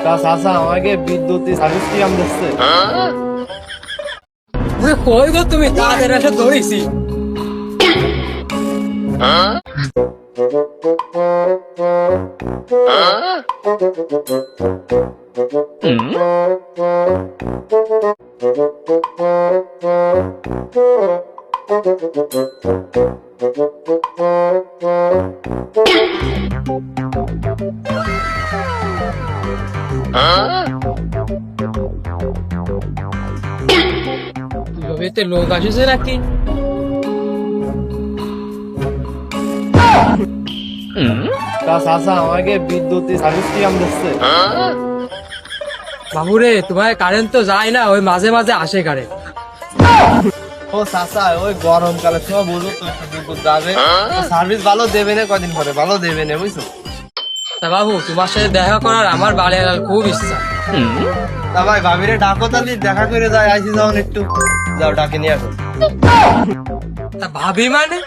তা চাচা আমাকে বিদ্যুৎ সার্ভিস কি আম দিচ্ছে? কই গো তুমি তাদের এসে ধরেছি। জমিতে লোক আসেছে নাকি? তা চাচা আমাকে বিদ্যুৎ সার্ভিস কি আম দিচ্ছে? বাবুরে তোমার কারেন্ট তো যায় না, ওই মাঝে মাঝে আসে কারেন্ট। ও চাচা ওই গরমকালে সময় বুঝো তো একটু বিদ্যুৎ যাবে, সার্ভিস ভালো দেবে না, কদিন পরে ভালো দেবে না, বুঝছো? তা বাবু তোমার সাথে দেখা করার আমার বাড়ি খুব ইচ্ছা। তা ভাই ভাবিরে ডাকো, তাহলে দেখা করে যায়, আইসি যখন একটু যাও ডাকে নিয়ে আসো। তা ভাবি মানে?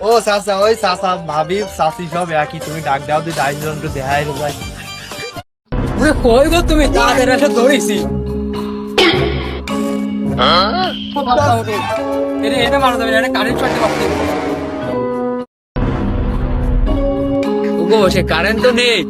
ও চাচা ওই চাচা ভাবি চাচি সব একই, তুমি ডাক দাও তুই আইসি যখন একটু দেখাই যাই। কই গো তুমি তাদের এসে ধরেছি। এটা মারা যাবে না, এটা কারেন্ট শর্টে বাঁচতে। ওগো সে কারেন্ট তো নেই।